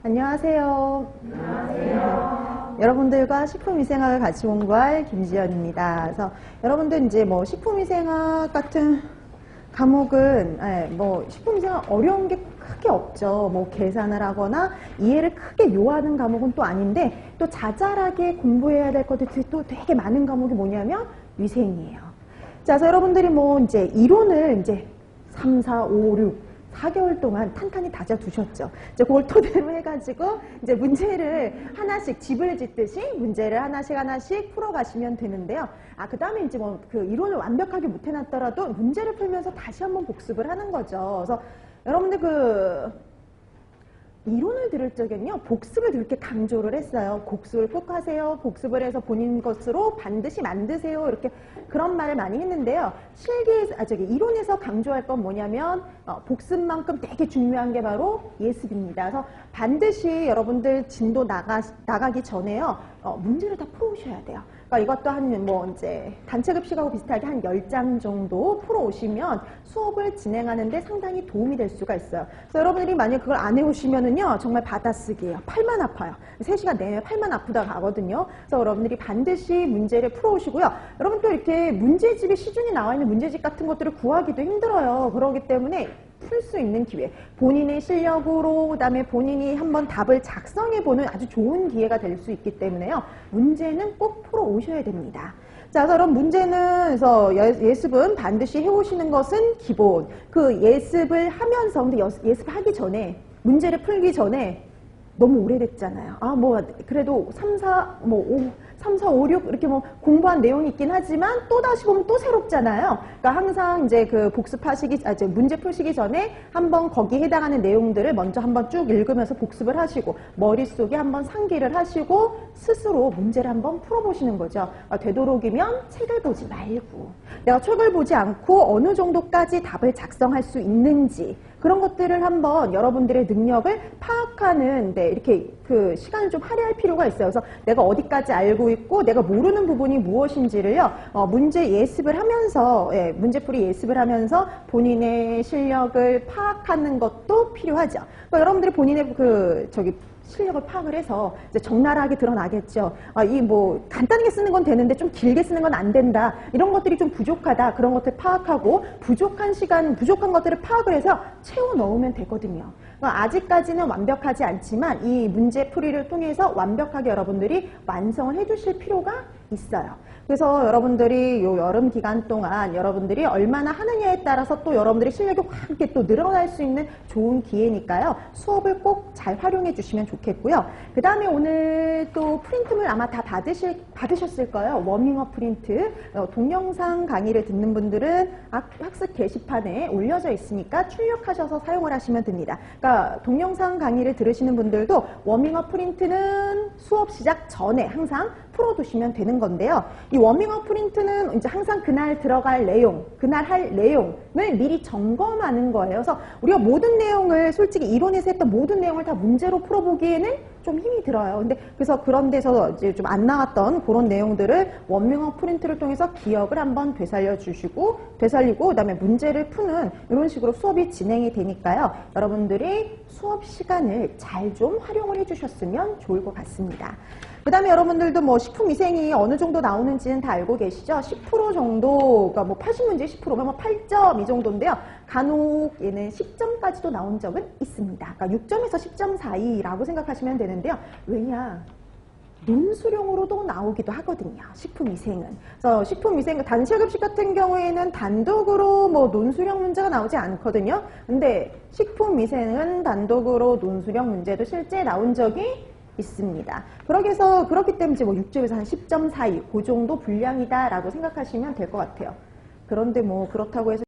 안녕하세요. 안녕하세요. 여러분들과 식품위생학을 같이 공부할 김지연입니다. 그래서 여러분들 이제 뭐 식품위생학 같은 과목은 뭐 식품위생학 어려운 게 크게 없죠. 뭐 계산을 하거나 이해를 크게 요하는 과목은 또 아닌데 또 자잘하게 공부해야 될 것들이 또 되게 많은 과목이 뭐냐면 위생이에요. 자, 그래서 여러분들이 뭐 이제 이론을 이제 3, 4, 5, 6 4개월 동안 탄탄히 다져두셨죠. 이제 그걸 토대로 해가지고 이제 문제를 하나씩 집을 짓듯이 문제를 하나씩 풀어가시면 되는데요. 그 다음에 이제 뭐 그 이론을 완벽하게 못 해놨더라도 문제를 풀면서 다시 한번 복습을 하는 거죠. 그래서 여러분들 이론을 들을 적엔요, 복습을 그렇게 강조를 했어요. 복습을 꼭 하세요. 복습을 해서 본인 것으로 반드시 만드세요. 이렇게 그런 말을 많이 했는데요. 이론에서 강조할 건 뭐냐면, 복습만큼 되게 중요한 게 바로 예습입니다. 그래서 반드시 여러분들 진도 나가기 전에요, 문제를 다 풀어오셔야 돼요. 그러니까 이것도 이제 단체 급식하고 비슷하게 한 10장 정도 풀어오시면 수업을 진행하는데 상당히 도움이 될 수가 있어요. 그래서 여러분들이 만약 그걸 안 해오시면은요, 정말 받아쓰기예요. 팔만 아파요. 3시간 내내 팔만 아프다 가거든요. 그래서 여러분들이 반드시 문제를 풀어오시고요. 여러분 또 이렇게 문제집에 시중에 나와 있는 문제집 같은 것들을 구하기도 힘들어요. 그렇기 때문에 풀 수 있는 기회, 본인의 실력으로 그다음에 본인이 한번 답을 작성해보는 아주 좋은 기회가 될 수 있기 때문에요. 문제는 꼭 풀어 오셔야 됩니다. 자, 그럼 문제는 그래서 예습은 반드시 해오시는 것은 기본. 그 예습을 하면서 근데 예습하기 전에 문제를 풀기 전에 너무 오래됐잖아요. 그래도 3, 4, 5, 6 이렇게 뭐 공부한 내용이 있긴 하지만 또 다시 보면 또 새롭잖아요. 그러니까 항상 이제 그 문제 풀시기 전에 한번 거기에 해당하는 내용들을 먼저 한번 쭉 읽으면서 복습을 하시고 머릿속에 한번 상기를 하시고 스스로 문제를 한번 풀어보시는 거죠. 되도록이면 책을 보지 말고 내가 책을 보지 않고 어느 정도까지 답을 작성할 수 있는지 그런 것들을 한번 여러분들의 능력을 파악하는 이렇게 그 시간을 좀 할애할 필요가 있어요. 그래서 내가 어디까지 알고 있고 내가 모르는 부분이 무엇인지를요, 문제 예습을 하면서, 문제풀이 예습을 하면서 본인의 실력을 파악하는 것도 필요하죠. 그러니까 여러분들이 본인의 실력을 파악을 해서 이제 적나라하게 드러나겠죠. 간단하게 쓰는 건 되는데 좀 길게 쓰는 건 안 된다. 이런 것들이 좀 부족하다. 그런 것들 파악하고 부족한 것들을 파악을 해서 채워 넣으면 되거든요. 아직까지는 완벽하지 않지만 이 문제풀이를 통해서 완벽하게 여러분들이 완성을 해주실 필요가 있어요. 그래서 여러분들이 요 여름 기간 동안 여러분들이 얼마나 하느냐에 따라서 또 여러분들의 실력이 확 이렇게 또 늘어날 수 있는 좋은 기회니까요. 수업을 꼭 잘 활용해 주시면 좋겠고요. 그 다음에 오늘 또 프린트물 아마 다 받으셨을 거예요. 워밍업 프린트. 동영상 강의를 듣는 분들은 학습 게시판에 올려져 있으니까 출력하셔서 사용을 하시면 됩니다. 그러니까 동영상 강의를 들으시는 분들도 워밍업 프린트는 수업 시작 전에 항상 풀어두시면 되는 건데요. 이 워밍업 프린트는 이제 항상 그날 들어갈 내용, 그날 할 내용을 미리 점검하는 거예요. 그래서 우리가 모든 내용을 솔직히 이론에서 했던 모든 내용을 다 문제로 풀어보기에는 좀 힘이 들어요. 그래서 그런 데서 이제 좀 안 나왔던 그런 내용들을 워밍업 프린트를 통해서 기억을 한번 되살리고 그다음에 문제를 푸는 이런 식으로 수업이 진행이 되니까요. 여러분들이 수업 시간을 잘 좀 활용을 해주셨으면 좋을 것 같습니다. 그 다음에 여러분들도 뭐 식품위생이 어느 정도 나오는지는 다 알고 계시죠? 10% 정도, 그러니까 뭐 80문제 10%면 뭐 8점 이 정도인데요. 간혹 얘는 10점까지도 나온 적은 있습니다. 그러니까 6점에서 10점 사이라고 생각하시면 되는데요. 왜냐? 논술형으로도 나오기도 하거든요. 식품위생은. 그래서 식품위생, 단체급식 같은 경우에는 단독으로 뭐 논술형 문제가 나오지 않거든요. 근데 식품위생은 단독으로 논술형 문제도 실제 나온 적이 있습니다. 그렇기 때문에 이제 뭐 6점에서 한 10점 사이, 그 정도 분량이다라고 생각하시면 될 것 같아요. 그런데 뭐 그렇다고 해서